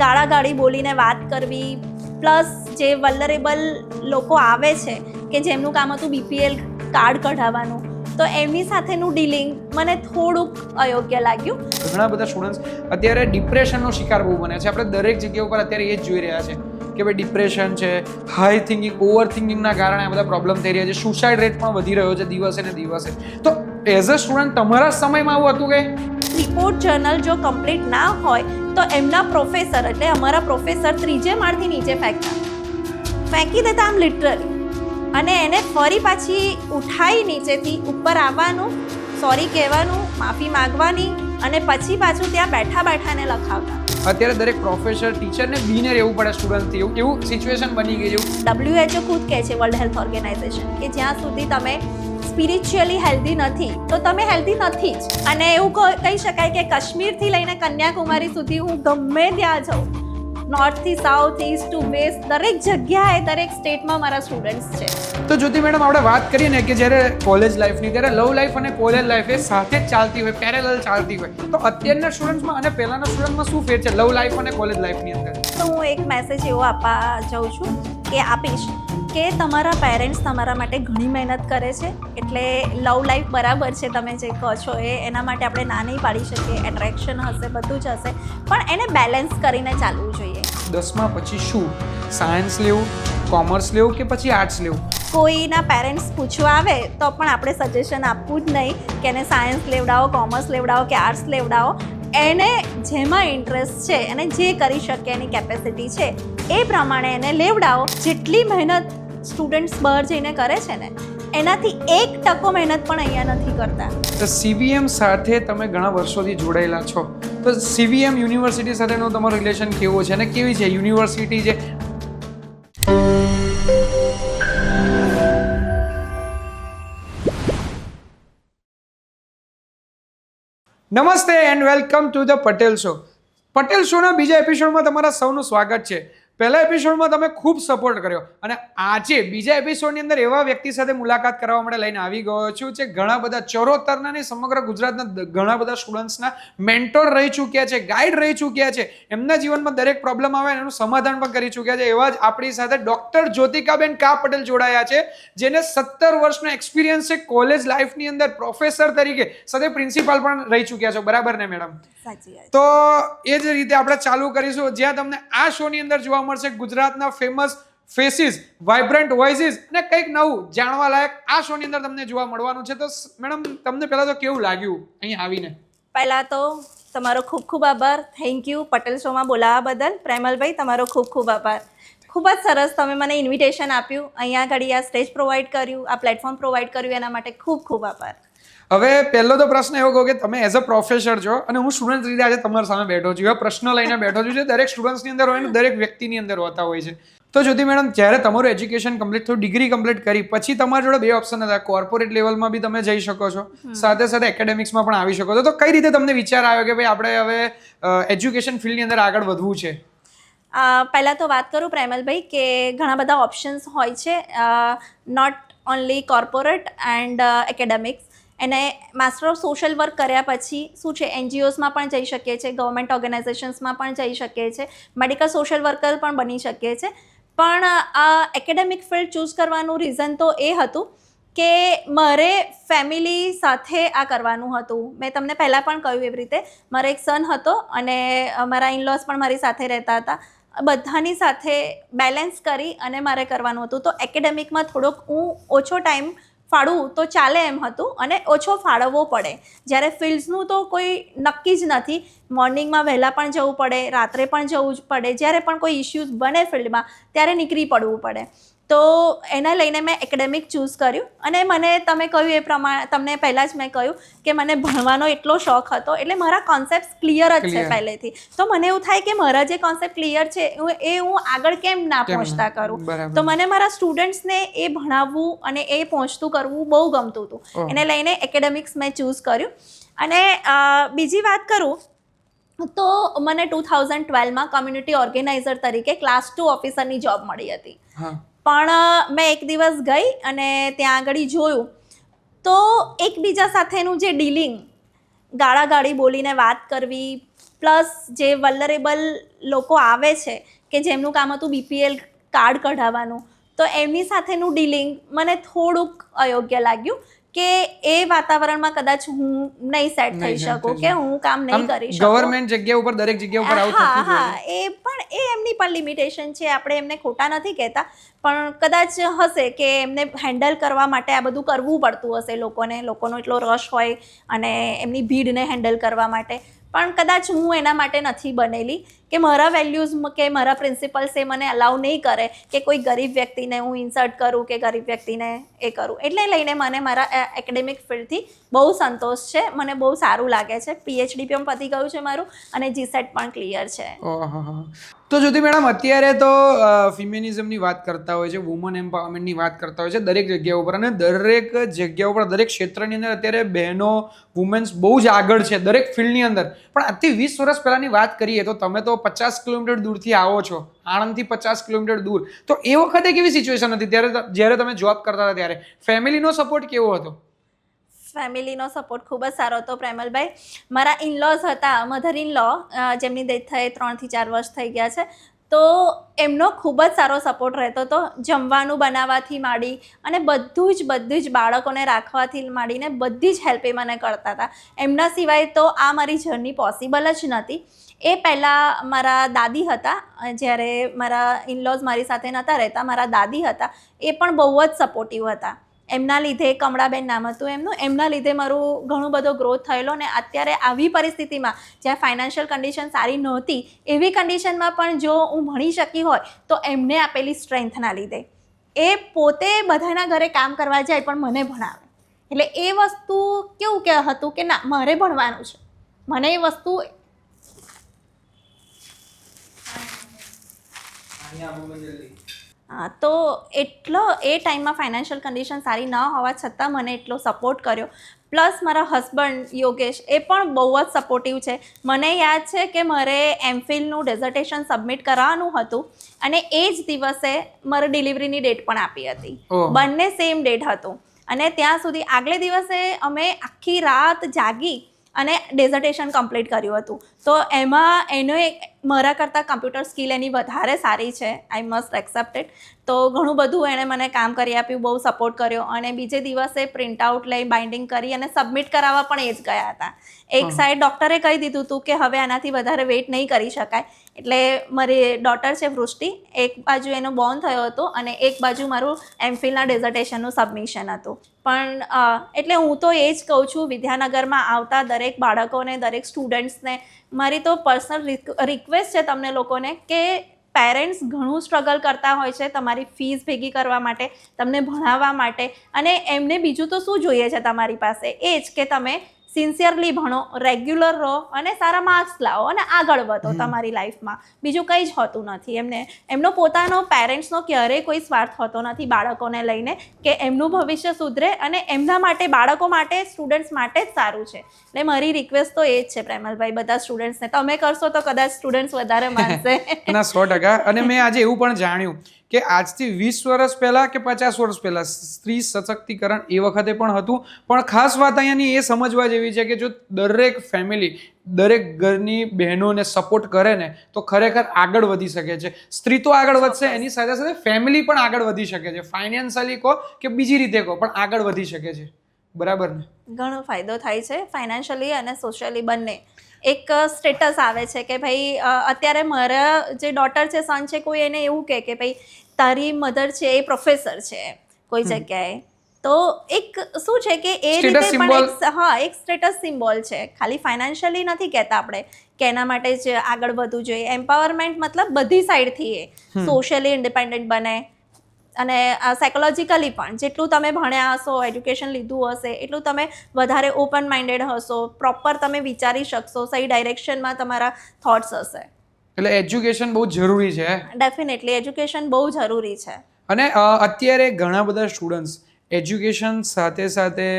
ગાળાગાળી બોલીને વાત કરવી, પ્લસ જે વલ્નરેબલ લોકો આવે છે કે જેમનું કામ હતું BPL કાર્ડ કઢાવવાનું, તો એમની સાથેનું ડીલિંગ મને થોડુંક અયોગ્ય લાગ્યું. ઘણા બધા સ્ટુડન્ટ્સ અત્યારે ડિપ્રેશનનો શિકાર બહુ બને છે. આપણે દરેક જગ્યા ઉપર અત્યારે એ જ જોઈ રહ્યા છે કે ભાઈ ડિપ્રેશન છે, હાઈ થિંકિંગ, ઓવર થિંકિંગના કારણે આ બધા પ્રોબ્લેમ થઈ રહ્યા છે. સુસાઇડ રેટ પણ વધી રહ્યો છે દિવસે ને દિવસે. તો એઝ અ સ્ટુડન્ટ તમારા સમયમાં આવું હતું કે રિપોર્ટ જર્નલ જો કમ્પ્લીટ ના હોય તો એમના પ્રોફેસર, એટલે અમારા પ્રોફેસર ત્રીજે માળથી નીચે ફેંકી દેતા, આમ લિટરલી, અને એને ફરી પાછી ઉઠાઈ નીચેથી ઉપર આવવાનું, સોરી કહેવાનું, માફી માગવાની, અને પછી પાછું ત્યાં બેઠા બેઠાને લખાવતા. અત્યારે દરેક પ્રોફેસર, ટીચરને બીને રહેવું પડે સ્ટુડન્ટથી, એવું સિચ્યુએશન બની ગઈ છે. WHO ખુદ કહે છે, વર્લ્ડ હેલ્થ ઓર્ગેનાઇઝેશન, કે જ્યાં સુધી તમે સ્પિરિચ્યુઅલી હેલ્ધી નથી તો તમે હેલ્ધી નથી જ. અને એવું કહી શકાય કે કાશ્મીરથી લઈને કન્યાકુમારી સુધી હું ગમે ત્યાં જાઉં, નોર્થથી સાઉથ, ઇસ્ટ ટુ વેસ્ટ, દરેક જગ્યાએ, દરેક સ્ટેટમાં મારા સ્ટુડન્ટ્સ છે. તો જ્યોતિ મેડમ, આપણે વાત કરીએ ને કે જ્યારે કોલેજ લાઈફની, ત્યારે લવ લાઈફ અને કોલેજ લાઈફ એ સાથે જ ચાલતી હોય, પેરેલલ ચાલતી હોય, તો અત્યારના સ્ટુડન્ટ્સમાં અને પહેલાના સ્ટુડન્ટમાં શું ફેર છે લવ લાઈફ અને કોલેજ લાઈફની અંદર? તો હું એક મેસેજ એવો આપવા જાઉં છું કે આપીશ કે તમારા પેરેન્ટ્સ તમારા માટે ઘણી મહેનત કરે છે, એટલે લવ લાઈફ બરાબર છે તમે જે કહો છો એના માટે આપણે ના નહીં પાડી શકીએ, એટ્રેક્શન હશે, બધું જ હશે, પણ એને બેલેન્સ કરીને ચાલવું જોઈએ. 10મા પછી શું, સાયન્સ લેવું, કોમર્સ લેવું કે પછી આર્ટ્સ લેવું? કોઈના પેરેન્ટ્સ પૂછવા આવે તો પણ આપણે સજેશન આપવું જ નહીં કે એને સાયન્સ લેવડાવો, કોમર્સ લેવડાવો કે આર્ટ્સ લેવડાવો. એને જેમાં ઇન્ટરેસ્ટ છે અને જે કરી શકે એની કેપેસિટી છે એ પ્રમાણે એને લેવડાવો. જેટલી મહેનત સ્ટુડન્ટ્સ બહાર જઈને કરે છે ને, એનાથી 1% મહેનત પણ અહીંયા નથી કરતા. તો CVM સાથે તમે ઘણા વર્ષોથી જોડાયેલા છો, તો CVM યુનિવર્સિટી સાથેનો તમારો રિલેશન કેવો છે અને કેવી છે યુનિવર્સિટી? જે નમસ્તે and welcome to the Patel show. Patel શોના બીજા એપિસોડમાં તમારા સૌનું સ્વાગત છે. પહેલા એપિસોડમાં તમે ખૂબ સપોર્ટ કર્યો અને આજે બીજા એપિસોડની અંદર એવા વ્યક્તિ સાથે મુલાકાત કરવા માટે લઈને આવી ગયો છું જે ઘણા બધા ચરોતરના ને સમગ્ર ગુજરાતના ઘણા બધા સ્ટુડન્ટ્સના મેન્ટોર રહી ચૂક્યા છે, ગાઈડ રહી ચૂક્યા છે, એમના જીવનમાં દરેક પ્રોબ્લેમ આવે એનું સમાધાન પણ કરી ચૂક્યા છે. એવા જ આપણી સાથે ડોક્ટર જ્યોતિકાબેન કા પટેલ જોડાયા છે, જેને 17 વર્ષનો એક્સપિરિયન્સ છે કોલેજ લાઈફની અંદર, પ્રોફેસર તરીકે, સાથે પ્રિન્સિપાલ પણ રહી ચૂક્યા છો. બરાબર ને મેડમ? તો એ જ રીતે આપણે ચાલુ કરીશું, જ્યાં તમને આ શોની અંદર જોવા મળશે ગુજરાતના ફેમસ ફેસીસ, વાઇબ્રન્ટ વોઇસીસ અને કંઈક નવું જાણવા લાયક આ શોની અંદર તમને જોવા મળવાનું છે. તો મેડમ, તમને પહેલા તો કેવું લાગ્યું અહીં આવીને? પહેલા તો તમારો ખૂબ ખૂબ આભાર. થેન્ક યુ પટેલ શોમાં બોલાવવા બદલ. પ્રેમલભાઈ, તમારો ખૂબ ખૂબ આભાર. ખૂબ જ સરસ તમે મને ઇન્વિટેશન આપ્યું, અહીંયા આગળ આ સ્ટેજ પ્રોવાઈડ કર્યું, આ પ્લેટફોર્મ પ્રોવાઈડ કર્યું, એના માટે ખૂબ ખૂબ આભાર. હવે પહેલો તો પ્રશ્ન એવો કહો કે તમે એઝ અ પ્રોફેસર છો અને હું સ્ટુડન્ટ તરીકે આજે તમારી સામે બેઠો છું, એવા પ્રશ્નો લઈને બેઠો છું જે દરેક સ્ટુડન્ટ્સની અંદર હોય ને દરેક વ્યક્તિની અંદર હોતા હોય છે. તો જ્યોતિ મેડમ, જ્યારે તમારું એજ્યુકેશન કમ્પ્લીટ થયું, ડિગ્રી કમ્પ્લીટ કરી પછી તમારી જોડે બે ઓપ્શન હતા, કોર્પોરેટ લેવલમાં બી તમે જઈ શકો છો, સાથે સાથે એકેડેમિક્સમાં પણ આવી શકો છો. તો કઈ રીતે તમને વિચાર આવ્યો કે ભાઈ આપણે હવે એજ્યુકેશન ફિલ્ડની અંદર આગળ વધવું છે? પહેલાં તો વાત કરું પ્રેમલભાઈ કે ઘણા બધા ઓપ્શન્સ હોય છે, not only corporate and academics. એને માસ્ટર ઓફ સોશિયલ વર્ક કર્યા પછી શું છે, NGOsમાં પણ જઈ શકીએ છીએ, ગવર્મેન્ટ ઓર્ગેનાઇઝેશન્સમાં પણ જઈ શકીએ છીએ, મેડિકલ સોશિયલ વર્કર પણ બની શકીએ છીએ. પણ આ એકેડેમિક ફિલ્ડ ચૂઝ કરવાનું રીઝન તો એ હતું કે મારે ફેમિલી સાથે આ કરવાનું હતું. મેં તમને પહેલાં પણ કહ્યું એવી રીતે, મારો એક સન હતો અને મારા ઇનલોસ પણ મારી સાથે રહેતા હતા. બધાની સાથે બેલેન્સ કરી અને મારે કરવાનું હતું. તો એકેડેમિકમાં થોડોક હું ઓછો ટાઈમ ફાળવું તો ચાલે એમ હતું અને ઓછો ફાળવવો પડે. જ્યારે ફિલ્ડ્સનું તો કોઈ નક્કી જ નથી, મોર્નિંગમાં વહેલા પણ જવું પડે, રાત્રે પણ જવું જ પડે, જ્યારે પણ કોઈ ઇશ્યુઝ બને ફિલ્ડમાં ત્યારે નીકળી પડવું પડે. તો એના લઈને મેં એકેડેમિક ચૂઝ કર્યું. અને મને તમે કહ્યું એ પ્રમાણે, તમને પહેલાં જ મેં કહ્યું કે મને ભણવાનો એટલો શોખ હતો, એટલે મારા કોન્સેપ્ટ ક્લિયર જ છે પહેલેથી. તો મને એવું થાય કે મારા જે કોન્સેપ્ટ ક્લિયર છે એ હું આગળ કેમ ના પહોંચતા કરું. તો મને મારા સ્ટુડન્ટ્સને એ ભણાવવું અને એ પહોંચતું કરવું બહુ ગમતું હતું. એને લઈને એકેડેમિક્સ મેં ચૂઝ કર્યું. અને બીજી વાત કરું તો મને 2012માં કમ્યુનિટી ઓર્ગેનાઇઝર તરીકે ક્લાસ 2 ઓફિસરની જોબ મળી હતી. પણ મેં એક દિવસ ગઈ અને ત્યાં આગળ જોયું તો એકબીજા સાથેનું જે ડીલિંગ, ગાળાગાળી બોલીને વાત કરવી, પ્લસ જે વલ્નરેબલ લોકો આવે છે કે જેમનું કામ હતું BPL કાર્ડ કઢાવવાનું, તો એમની સાથેનું ડીલિંગ મને થોડુંક અયોગ્ય લાગ્યું કે એ વાતાવરણમાં કદાચ હું નહીં સેટ થઈ શકું, કે હું કામ નહીં કરી શકું. ગવર્મેન્ટ જગ્યા ઉપર દરેક જગ્યા ઉપર આવું હા થતું જ હોય હા, એ એમની પણ લિમિટેશન છે, આપણે એમને ખોટા નથી કહેતા, પણ કદાચ હશે કે એમને હેન્ડલ કરવા માટે આ બધું કરવું પડતું હશે, લોકોનો એટલો રશ હોય અને એમની ભીડને હેન્ડલ કરવા માટે. પણ કદાચ હું એના માટે નથી બનેલી, કે મારા વેલ્યુઝ કે મારા પ્રિન્સિપલ્સ એ મને અલાઉ નહીં કરે કે કોઈ ગરીબ વ્યક્તિને હું ઇન્સર્ટ કરું કે ગરીબ વ્યક્તિને એ કરું. એટલે લઈને મને મારા એકેડેમિક ફિલ્ડથી બહુ સંતોષ છે, મને બહુ સારું લાગે છે. PhD પણ પતી ગયું છે મારું અને GSET પણ ક્લિયર છે. તો જ્યોતિ મેડમ, અત્યારે તો ફિમિનિઝમની વાત કરતા હોય છે, વુમન એમ્પાવરમેન્ટની વાત કરતા હોય છે દરેક જગ્યા ઉપર, અને દરેક જગ્યા ઉપર દરેક ક્ષેત્રની અંદર અત્યારે બહેનો વુમેન્સ બહુ જ આગળ છે દરેક ફિલ્ડની અંદર. પણ આજથી 20 વર્ષ પહેલાની વાત કરીએ તો તમે તો 50 કિલોમીટર દૂરથી આવો છો, આણંદથી 50 કિલોમીટર દૂર. તો એ વખતે કેવી સિચ્યુએશન હતી જ્યારે તમે જોબ કરતા હતા ત્યારે? ફેમિલીનો સપોર્ટ કેવો હતો? ફેમિલીનો સપોર્ટ ખૂબ જ સારો હતો પ્રેમલભાઈ. મારા ઇનલોઝ હતા, મધર ઇન લો, જેમની ડેથ થઈ 3 થી 4 વર્ષ થઈ ગયા છે, તો એમનો ખૂબ જ સારો સપોર્ટ રહેતો હતો. જમવાનું બનાવવાથી માંડી અને બધું જ બાળકોને રાખવાથી માંડીને બધી જ હેલ્પ એ મને કરતા હતા. એમના સિવાય તો આ મારી જર્ની પોસિબલ જ નહોતી. એ પહેલાં મારા દાદી હતા, જ્યારે મારા ઇનલોઝ મારી સાથે નહોતા રહેતા, મારા દાદી હતા, એ પણ બહુ જ સપોર્ટિવ હતા. એમના લીધે, કમળાબેન નામ હતું એમનું, એમના લીધે મારું ઘણું બધો ગ્રોથ થયેલો. ને અત્યારે આવી પરિસ્થિતિમાં જ્યાં ફાઇનાન્શિયલ કન્ડિશન સારી નહોતી, એવી કન્ડિશનમાં પણ જો હું ભણી શકી હોય તો એમને આપેલી સ્ટ્રેન્થના લીધે. એ પોતે બધાના ઘરે કામ કરવા જાય પણ મને ભણાવે. એટલે એ વસ્તુ કેવું કે હતું કે ના, મારે ભણવાનું છે, મને એ વસ્તુ તો એટલો એ ટાઈમમાં ફાઇનાન્શિયલ કન્ડિશન સારી ન હોવા છતાં મને એટલો સપોર્ટ કર્યો. પ્લસ મારા હસબન્ડ યોગેશ, એ પણ બહુ જ સપોર્ટિવ છે. મને યાદ છે કે મારે MPhilનું ડેઝર્ટેશન સબમિટ કરાવવાનું હતું અને એ જ દિવસે મારે ડિલિવરીની ડેટ પણ આપી હતી. બંને સેમ ડેટ હતું અને ત્યાં સુધી આગલે દિવસે અમે આખી રાત જાગી અને ડેઝર્ટેશન કમ્પ્લીટ કર્યું હતું. તો એમાં એનો મારા કરતાં કમ્પ્યુટર સ્કિલ એની વધારે સારી છે, આઈ મસ્ટ એક્સેપ્ટેડ. તો ઘણું બધું એણે મને કામ કરી આપ્યું, બહુ સપોર્ટ કર્યો. અને બીજે દિવસે પ્રિન્ટઆઉટ લઈ બાઇન્ડિંગ કરી અને સબમિટ કરાવવા પણ એ જ ગયા હતા. એક સાઈડ ડૉક્ટરે કહી દીધું હતું કે હવે આનાથી વધારે વેઇટ નહીં કરી શકાય. એટલે મારી ડોટર છે વૃષ્ટિ, એક બાજુ એનો બોર્ન થયો હતો અને એક બાજુ મારું MPhilના ડેઝર્ટેશનનું સબમિશન હતું. પણ એટલે હું તો એ જ કહું છું, વિદ્યાનગરમાં આવતા દરેક બાળકોને, દરેક સ્ટુડન્ટ્સને મારી તો પર્સનલ રિક્વેસ્ટ છે તમને લોકોને કે પેરેન્ટ્સ ઘણું સ્ટ્રગલ કરતા હોય છે તમારી ફીસ ભેગી કરવા માટે, તમને ભણાવવા માટે, અને એમને બીજું તો શું જોઈએ છે તમારી પાસે? એ જ કે તમે સિન્સિયરલી ભણો, રેગ્યુલર રહો અને સારા માર્ક્સ લાવો અને આગળ વધો તમારી લાઈફમાં. બીજું કંઈ જ હોતું નથી. એમનો પોતાનો પેરેન્ટ્સનો ક્યારેય કોઈ સ્વાર્થ હોતો નથી બાળકોને લઈને, કે એમનું ભવિષ્ય સુધરે અને એમના માટે, બાળકો માટે, સ્ટુડન્ટ્સ માટે જ સારું છે. એટલે મારી રિક્વેસ્ટ તો એ જ છે પ્રેમલભાઈ, બધા સ્ટુડન્ટ્સને. તમે કરશો તો કદાચ સ્ટુડન્ટ્સ વધારે માનશે. ના, 100%. અને મેં આજે એવું પણ જાણ્યું કે આજથી 20 વર્ષ પહેલા કે 50 વર્ષ પહેલા સ્ત્રી સશક્તિકરણ એ વખતે પણ હતું. પણ ખાસ વાત અહીંયાની એ સમજવા જેવી છે કે જો દરેક ફેમિલી, દરેક ઘરની બહેનોને સપોર્ટ કરે ને તો ખરેખર આગળ વધી શકે છે. સ્ત્રી તો આગળ વધશે, એની સાથે સાથે ફેમિલી પણ આગળ વધી શકે છે. ફાઇનાન્શિયલી કહો કે બીજી રીતે કહો, પણ આગળ વધી શકે છે. બરાબર ને? ઘણો ફાયદો થાય છે, ફાઇનાન્શિયલી અને સોશિયલી બંને. એક સ્ટેટસ આવે છે કે ભાઈ અત્યારે મારા જે ડોટર છે, સન છે, કોઈ એને એવું કહે કે ભાઈ તારી મધર છે એ પ્રોફેસર છે કોઈ જગ્યાએ, તો એક શું છે કે એ રીતે પણ એક સ્ટેટસ સિમ્બોલ છે. ખાલી ફાઇનાન્શિયલી નથી કહેતા આપણે કે એના માટે જ આગળ વધવું જોઈએ. એમ્પાવરમેન્ટ મતલબ બધી સાઈડથી એ સોશિયલી ઇન્ડિપેન્ડન્ટ બને અને સાયકોલોજીકલી પણ. જેટલું તમે ભણ્યા હશો, એજ્યુકેશન લીધું હશે, એટલું તમે વધારે ઓપન માઇન્ડેડ હશો, પ્રોપર તમે વિચારી શકશો, સહી ડાયરેક્શનમાં તમારા થોટ્સ હશે. એટલે એજ્યુકેશન બહુ જરૂરી છે. ડેફિનેટલી એજ્યુકેશન બહુ જરૂરી છે. અને અત્યારે ઘણા બધા સ્ટુડન્ટ્સ એજ્યુકેશન સાથે સાથે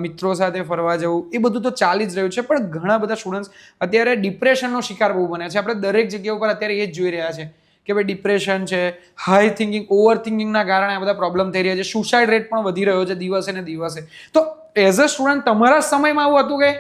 મિત્રો સાથે ફરવા જવું એ બધું તો ચાલી જ રહ્યું છે, પણ ઘણા બધા સ્ટુડન્ટ્સ અત્યારે ડિપ્રેશનનો શિકાર બહુ બન્યા છે. આપણે દરેક જગ્યા ઉપર અત્યારે એ જ જોઈ રહ્યા છે કે ભાઈ ડિપ્રેશન છે, હાઈ થિંકિંગ, ઓવર થિંકિંગના કારણે આ બધા પ્રોબ્લેમ થઈ રહ્યા છે. સુસાઇડ રેટ પણ વધી રહ્યો છે દિવસે ને દિવસે. તો એઝ અ સ્ટુડન્ટ તમારા સમયમાં આવું હતું કે?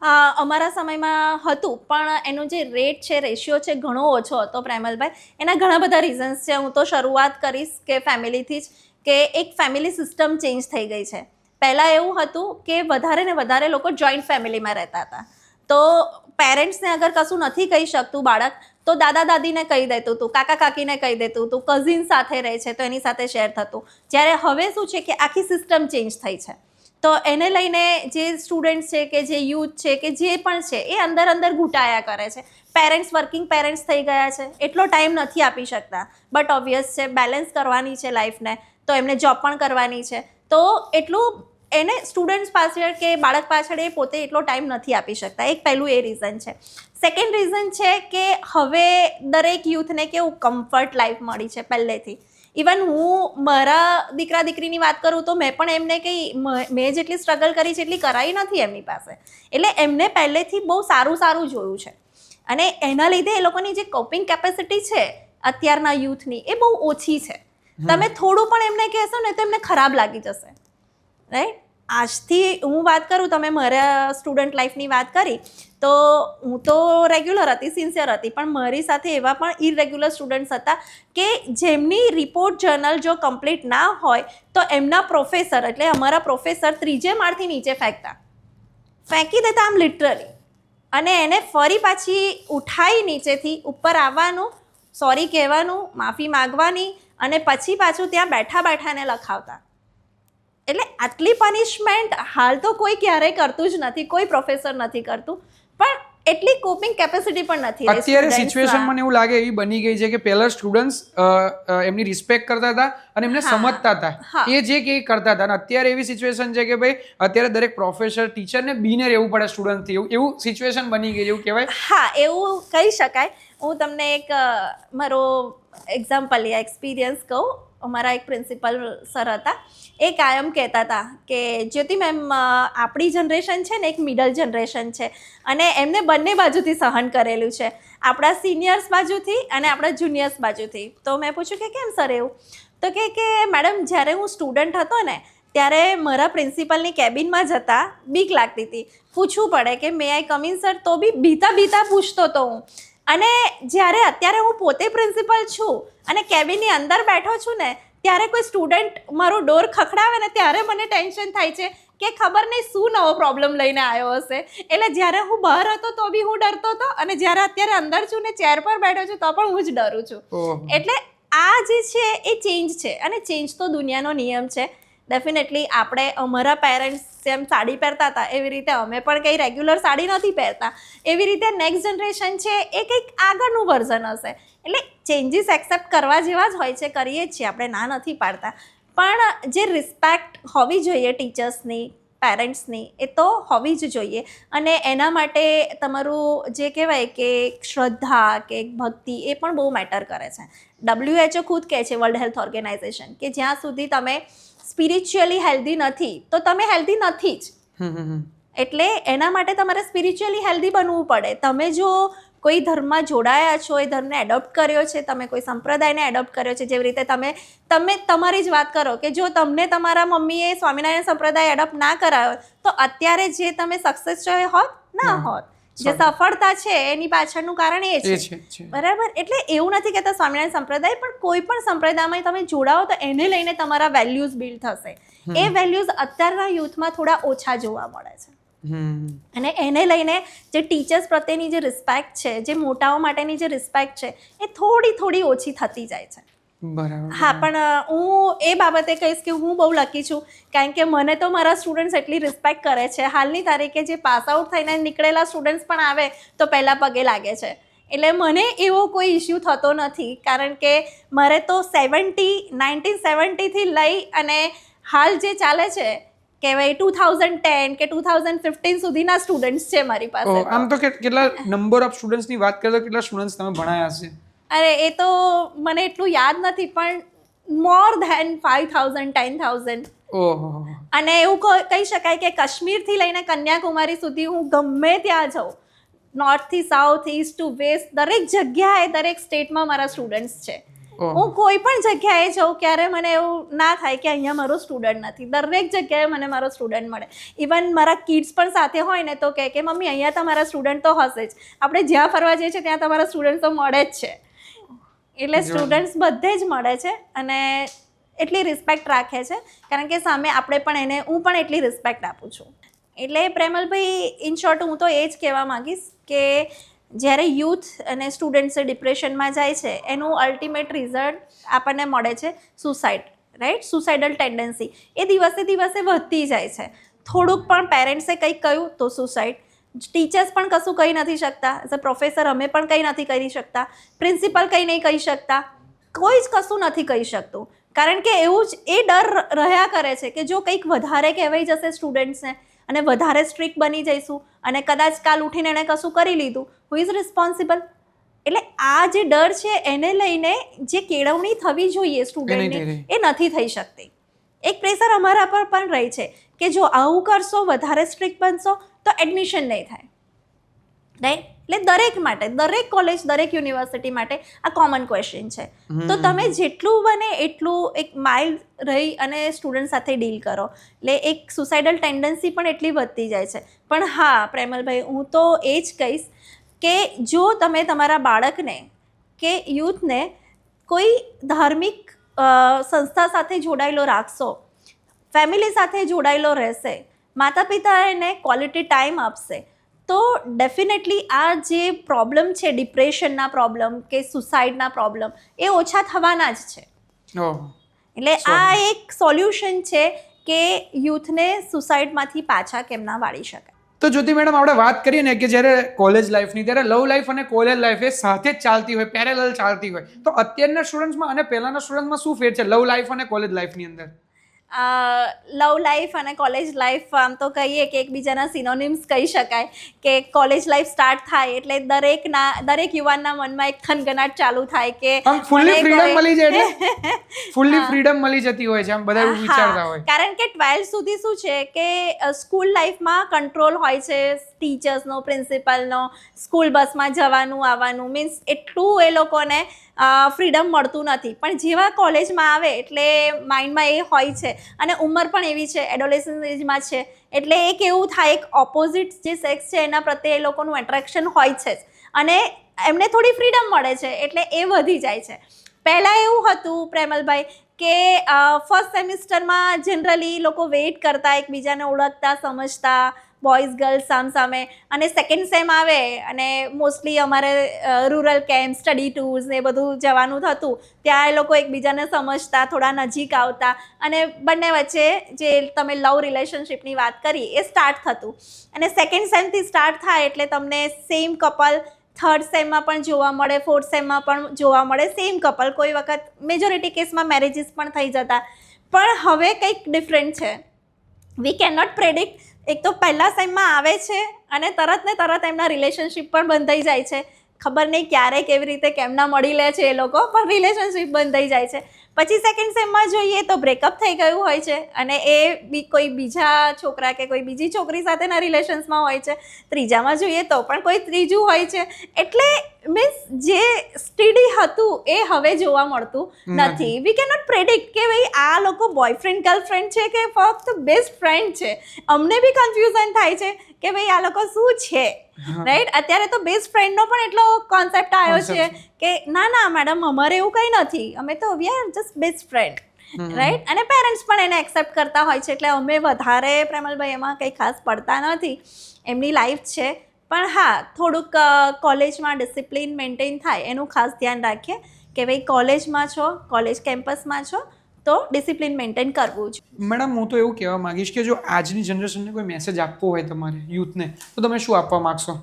અમારા સમયમાં હતું, પણ એનો જે રેટ છે, રેશિયો છે, ઘણો ઓછો હતો પ્રેમલભાઈ. એના ઘણા બધા રીઝન્સ છે. હું તો શરૂઆત કરીશ કે ફેમિલીથી જ, કે એક ફેમિલી સિસ્ટમ ચેન્જ થઈ ગઈ છે. પહેલાં એવું હતું કે વધારે ને વધારે લોકો જોઈન્ટ ફેમિલીમાં રહેતા હતા. તો પેરેન્ટ્સને અગર કશું નથી કહી શકતું બાળક, તો દાદા દાદીને કહી દેતું હતું, કાકા કાકીને કહી દેતું હતું, કઝિન સાથે રહે છે તો એની સાથે શેર થતું. જ્યારે હવે શું છે કે આખી સિસ્ટમ ચેન્જ થઈ છે. તો એને લઈને જે સ્ટુડન્ટ્સ છે કે જે યુથ છે કે જે પણ છે એ અંદર અંદર ઘૂંટાયા કરે છે. પેરેન્ટ્સ વર્કિંગ પેરેન્ટ્સ થઈ ગયા છે, એટલો ટાઈમ નથી આપી શકતા. બટ ઓબ્વિયસ છે, બેલેન્સ કરવાની છે લાઈફને, તો એમને જોબ પણ કરવાની છે. તો એટલું એને સ્ટુડન્ટ્સ પાછળ કે બાળક પાછળ એ પોતે એટલો ટાઈમ નથી આપી શકતા. એક પહેલું એ રીઝન છે. સેકન્ડ રીઝન છે કે હવે દરેક યુથને કેવું કમ્ફર્ટ લાઈફ મળી છે પહેલેથી. ઇવન હું મારા દીકરા દીકરીની વાત કરું તો મેં પણ એમને મેં જેટલી સ્ટ્રગલ કરી છે એટલી કરાઈ નથી એમની પાસે. એટલે એમને પહેલેથી બહુ સારું સારું જોયું છે, અને એના લીધે એ લોકોની જે કોપિંગ કેપેસિટી છે અત્યારના યુથની એ બહુ ઓછી છે. તમે થોડું પણ એમને કહેશો ને તો એમને ખરાબ લાગી જશે, રાઈટ? આજથી હું વાત કરું, તમે મારા સ્ટુડન્ટ લાઈફની વાત કરી, તો હું તો રેગ્યુલર હતી, સિન્સિયર હતી, પણ મારી સાથે એવા પણ ઇરેગ્યુલર સ્ટુડન્ટ્સ હતા કે જેમની રિપોર્ટ જર્નલ જો કમ્પ્લીટ ના હોય તો એમના પ્રોફેસર, એટલે અમારા પ્રોફેસર, 3જે માળથી નીચે ફેંકી દેતા, આમ લિટરલી. અને એને ફરી પાછી ઉઠાઈ નીચેથી ઉપર આવવાનું, સોરી કહેવાનું, માફી માગવાની, અને પછી પાછું ત્યાં બેઠા બેઠા એને લખાવતા. એટલે આટલી પનિશમેન્ટ હાલ તો કોઈ ક્યારેય કરતું જ નથી, કોઈ પ્રોફેસર નથી કરતું, પણ એટલી કોપિંગ કેપેસિટી પણ નથી. અત્યારે સિચ્યુએશન મને એવું લાગે એવી બની ગઈ છે કે પહેલા સ્ટુડન્ટ્સ એમની રિસ્પેક્ટ કરતા હતા અને એમને સમજતા હતા, એ જે કે કરતા હતા. અને અત્યારે એવી સિચ્યુએશન છે કે ભાઈ અત્યારે દરેક પ્રોફેસર, ટીચરને બીને રહેવું પડે સ્ટુડન્ટથી, એવું સિચ્યુએશન બની ગઈ, એવું કહેવાય. હા, એવું કહી શકાય. હું તમને એક મારો એક્ઝામ્પલ યા એક્સપિરિયન્સ કહું. અમારા એક પ્રિન્સિપલ સર હતા, એ કાયમ કહેતા હતા કે જ્યોતિ મેમ, આપણી જનરેશન છે ને એક મિડલ જનરેશન છે, અને એમને બંને બાજુથી સહન કરેલું છે, આપણા સિનિયર્સ બાજુથી અને આપણા જુનિયર્સ બાજુથી. તો મેં પૂછ્યું કે કેમ સર એવું? તો કે મેડમ, જ્યારે હું સ્ટુડન્ટ હતો ને ત્યારે મારા પ્રિન્સિપલની કેબિનમાં જતાં બીક લાગતી હતી. પૂછવું પડે કે મે આઈ કમ ઇન સર, તો બી બીતા બીતા પૂછતો હતો હું. અને જ્યારે અત્યારે હું પોતે પ્રિન્સિપલ છું અને કેબિનની અંદર બેઠો છું ને, ત્યારે કોઈ સ્ટુડન્ટ મારો ડોર ખખડાવે ને ત્યારે મને ટેન્શન થાય છે કે ખબર નહીં શું નવો પ્રોબ્લેમ લઈને આવ્યો હશે. એટલે જ્યારે હું બહાર હતો તો બી હું ડરતો હતો, અને જ્યારે અત્યારે અંદર છું ને ચેર પર બેઠો છું તો પણ હું જ ડરું છું. એટલે આ જે છે એ ચેન્જ છે, અને ચેન્જ તો દુનિયાનો નિયમ છે. ડેફિનેટલી આપણે અમારા પેરેન્ટ્સ જેમ સાડી પહેરતા હતા એવી રીતે અમે પણ કંઈ રેગ્યુલર સાડી નથી પહેરતા. એવી રીતે નેક્સ્ટ જનરેશન છે એ કંઈક આગળનું વર્ઝન હશે. એટલે ચેન્જીસ એક્સેપ્ટ કરવા જેવા જ હોય છે, કરીએ જ છીએ, આપણે ના નથી પાડતા. પણ જે રિસ્પેક્ટ હોવી જોઈએ ટીચર્સની, પેરેન્ટ્સની, એ તો હોવી જ જોઈએ. અને એના માટે તમારું જે કહેવાય કે શ્રદ્ધા કે ભક્તિ એ પણ બહુ મેટર કરે છે. WHO ખુદ કહે છે, વર્લ્ડ હેલ્થ ઓર્ગેનાઇઝેશન, કે જ્યાં સુધી તમે સ્પિરિચ્યુઅલી હેલ્ધી નથી તો તમે હેલ્ધી નથી જ. એટલે એના માટે તમારે સ્પિરિચ્યુઅલી હેલ્ધી બનવું પડે. તમે જો કોઈ ધર્મમાં જોડાયા છો, એ ધર્મને એડોપ્ટ કર્યો છે, તમે કોઈ સંપ્રદાયને એડોપ્ટ કર્યો છે, જેવી રીતે તમે તમારી જ વાત કરો કે જો તમને તમારા મમ્મીએ સ્વામિનારાયણ સંપ્રદાય એડોપ્ટ ના કરાયો તો અત્યારે જે તમે સક્સેસ છો એ હોત ના હોત. જે સફળતા છે એની પાછળનું કારણ એ છે, બરાબર? એટલે એવું નથી કહેતા સ્વામિનારાયણ સંપ્રદાય, પણ કોઈ પણ સંપ્રદાયમાં તમે જોડાઓ તો એને લઈને તમારા વેલ્યુઝ બિલ્ડ થશે. એ વેલ્યુઝ અત્યારના યુથમાં થોડા ઓછા જોવા મળે છે. અને એને લઈને જે ટીચર્સ પ્રત્યેની જે રિસ્પેક્ટ છે, જે મોટાઓ માટેની જે રિસ્પેક્ટ છે, એ થોડી ઓછી થતી જાય છે. બરાબર. હા, પણ હું એ બાબતે કહીશ કે હું બહુ લકી છું, કારણ કે મને તો મારા સ્ટુડન્ટ્સ એટલી રિસ્પેક્ટ કરે છે. હાલની તારીખે જે પાસ આઉટ થઈને નીકળેલા સ્ટુડન્ટ્સ પણ આવે તો પહેલાં પગે લાગે છે. એટલે મને એવો કોઈ ઇસ્યુ થતો નથી, કારણ કે મારે તો 1970થી લઈ અને હાલ જે ચાલે છે કે ભાઈ 2010 કે 2015 સુધીના સ્ટુડન્ટ્સ છે મારી પાસે. આમ તો કેટલા નંબર ઓફ સ્ટુડન્ટ્સની વાત કરીએ તો કેટલા સ્ટુડન્ટ્સ તમે ભણાયા હશે? અરે, એ તો મને એટલું યાદ નથી, પણ મોર ધેન 5000, 10,000. ઓહો. અને એવું કહી શકાય કે કાશ્મીરથી લઈને કન્યાકુમારી સુધી હું ગમે ત્યાં જાઉં, નોર્થથી સાઉથ, ઈસ્ટ ટુ વેસ્ટ, દરેક જગ્યાએ, દરેક સ્ટેટમાં મારા સ્ટુડન્ટ્સ છે. હું કોઈ પણ જગ્યાએ જાઉં ક્યારે મને એવું ના થાય કે અહીંયા મારો સ્ટુડન્ટ નથી. દરેક જગ્યાએ મને મારો સ્ટુડન્ટ મળે. ઇવન મારા કિડ્સ પણ સાથે હોય ને તો કહે કે મમ્મી અહીંયા તમારા સ્ટુડન્ટ તો હશે જ, આપણે જ્યાં ફરવા જઈએ છીએ ત્યાં તમારા સ્ટુડન્ટ તો મળે જ છે. એટલે સ્ટુડન્ટ્સ બધે જ મળે છે અને એટલી રિસ્પેક્ટ રાખે છે, કારણ કે સામે આપણે પણ હું પણ એટલી રિસ્પેક્ટ આપું છું. એટલે પ્રેમલભાઈ, ઇન શોર્ટ હું તો એ જ કહેવા માંગીશ કે જ્યારે યુથ અને સ્ટુડન્ટ્સ ડિપ્રેશનમાં જાય છે એનું અલ્ટિમેટ રિઝલ્ટ આપણને મળે છે સુસાઇડ, રાઈટ? સુસાઇડલ ટેન્ડન્સી એ દિવસે દિવસે વધતી જાય છે. થોડુંક પણ પેરેન્ટ્સે કંઈક કહ્યું તો સુસાઇડ, ટીચર્સ પણ કશું કહી નથી શકતા, એઝ અ પ્રોફેસર અમે પણ કંઈ નથી કરી શકતા, પ્રિન્સિપલ કંઈ નહીં કહી શકતા, કોઈ જ કશું નથી કહી શકતું, કારણ કે એવું જ એ ડર રહ્યા કરે છે કે જો કંઈક વધારે કહેવાઈ જશે સ્ટુડન્ટ્સને અને વધારે સ્ટ્રિક્ટ બની જઈશું અને કદાચ કાલ ઉઠીને એણે કશું કરી લીધું, હુ ઇઝ રિસ્પોન્સિબલ? એટલે આ જે ડર છે એને લઈને જે કેળવણી થવી જોઈએ સ્ટુડન્ટની એ નથી થઈ શકતી. એક પ્રેશર અમારા પર પણ રહી છે કે જો આવું કરશો, વધારે સ્ટ્રિક્ટ બનશો તો એડમિશન નહીં થાય, રાઈટ? એટલે દરેક માટે, દરેક કોલેજ, દરેક યુનિવર્સિટી માટે આ કોમન ક્વેશ્ચન છે. તો તમે જેટલું બને એટલું એક માઇલ્ડ રહી અને સ્ટુડન્ટ સાથે ડીલ કરો. એટલે એક સુસાઇડલ ટેન્ડન્સી પણ એટલી વધતી જાય છે. પણ હા પ્રેમલભાઈ, હું તો એ જ કહીશ કે જો તમે તમારા બાળકને કે યુથને કોઈ ધાર્મિક સંસ્થા સાથે જોડાયેલો રાખશો, ફેમિલી સાથે જોડાયેલો રહેશે, માતા પિતા એને ક્વોલિટી ટાઈમ આપશે, તો ડેફિનેટલી આ જે પ્રોબ્લેમ છે, ડિપ્રેશનના પ્રોબ્લેમ કે સુસાઇડના પ્રોબ્લેમ, એ ઓછા થવાના જ છે. એટલે આ એક સોલ્યુશન છે કે યુથને સુસાઇડમાંથી પાછા કેમ ના વાળી શકાય. તો જ્યોતિ મેડમ, આપણે વાત કરીએ ને કે જ્યારે કોલેજ લાઈફની, ત્યારે લવ લાઈફ અને કોલેજ લાઈફ એ સાથે જ ચાલતી હોય, પેરેલલ ચાલતી હોય, તો અત્યારના સ્ટુડન્ટ્સમાં અને પહેલાના સ્ટુડન્ટ્સમાં શું ફેર છે લવ લાઈફ અને કોલેજ લાઈફની અંદર? લવ લાઈફ અને કોલેજ લાઈફ આમ તો કહીએ કે એકબીજાના સિનોનિમ્સ કહી શકાય. કે કોલેજ લાઈફ સ્ટાર્ટ થાય એટલે દરેક યુવાનના મનમાં એક થનગનાટ ચાલુ થાય કે ફૂલ્લી ફ્રીડમ મળી જાય, એટલે ફૂલ્લી ફ્રીડમ મળી જતી હોય છે, આમ બધા એવું વિચારતા હોય. કારણ કે 12th સુધી શું છે કે સ્કૂલ લાઈફમાં કંટ્રોલ હોય છે ટીચર્સનો, પ્રિન્સિપલનો, સ્કૂલ બસમાં જવાનું આવવાનું, મીન્સ એટલું એ લોકોને ફ્રીડમ મળતું નથી. પણ જેવા કોલેજમાં આવે એટલે માઇન્ડમાં એ હોય છે અને ઉંમર પણ એવી છે, એડોલેસન્ટ એજમાં છે, એટલે એક એવું થાય, એક ઓપોઝિટ જે સેક્સ છે એના પ્રત્યે એ લોકોનું એટ્રેક્શન હોય છે જ અને એમને થોડી ફ્રીડમ મળે છે એટલે એ વધી જાય છે. પહેલાં એવું હતું પ્રેમલભાઈ કે ફર્સ્ટ સેમિસ્ટરમાં જનરલી લોકો વેઇટ કરતા, એકબીજાને ઓળખતા, સમજતા, બોયઝ ગર્લ્સ સામસામે, અને સેકન્ડ સેમ આવે અને મોસ્ટલી અમારે રૂરલ કેમ્પ, સ્ટડી ટૂર્સ ને એ બધું જવાનું થતું, ત્યાં એ લોકો એકબીજાને સમજતા, થોડા નજીક આવતા અને બંને વચ્ચે જે તમે લવ રિલેશનશિપની વાત કરી એ સ્ટાર્ટ થતું. અને સેકન્ડ સેમથી સ્ટાર્ટ થાય એટલે તમને સેમ કપલ થર્ડ સેમમાં પણ જોવા મળે, ફોર્થ સેમમાં પણ જોવા મળે સેમ કપલ. કોઈ વખત મેજોરિટી કેસમાં મેરેજીસ પણ થઈ જતા. પણ હવે કંઈક ડિફરન્ટ છે. We can not predict. એક તો પહેલા સેમમાં આવે છે અને તરત ને તરત એમના રિલેશનશિપ પણ બંધ થઈ જાય છે. ખબર નહીં ક્યારે કેવી રીતે કેમના મળી લે છે એ લોકો, પણ રિલેશનશિપ બંધ થઈ જાય છે. પછી સેકન્ડ સેમમાં જોઈએ તો બ્રેકઅપ થઈ ગયું હોય છે અને એ કોઈ બીજા છોકરા કે કોઈ બીજી છોકરી સાથેના રિલેશન્સમાં હોય છે. ત્રીજામાં જોઈએ તો પણ કોઈ ત્રીજું હોય છે. એટલે મીન્સ જે સ્ટીડી હતું એ હવે જોવા મળતું નથી. વી કેન નોટ પ્રેડિક્ટ કે ભાઈ આ લોકો બોયફ્રેન્ડ ગર્લફ્રેન્ડ છે કે ફક્ત બેસ્ટ ફ્રેન્ડ છે. અમને બી કન્ફ્યુઝન થાય છે કે ભાઈ આ લોકો શું છે, રાઈટ? અત્યારે તો બેસ્ટ ફ્રેન્ડનો પણ એટલો કોન્સેપ્ટ આવ્યો છે કે ના મેડમ, અમારે એવું કંઈ નથી, અમે તો we are just best friend, right? અને પેરેન્ટ્સ પણ એને એક્સેપ્ટ કરતા હોય છે. એટલે અમે વધારે પ્રેમલભાઈ એમાં કંઈ ખાસ પડતા નથી, એમની લાઈફ છે. પણ હા, થોડુંક કોલેજમાં ડિસિપ્લિન મેન્ટેન થાય એનું ખાસ ધ્યાન રાખીએ કે ભાઈ કોલેજમાં છો, કોલેજ કેમ્પસમાં છો તો ડિસિપ્લિન મેન્ટેન કરવું છે. મેડમ, હું તો એવું કહેવા માંગીશ કે જો આજની જનરેશનને કોઈ મેસેજ આપવો હોય તમારે યુથને, તો તમે શું આપવા માંગશો?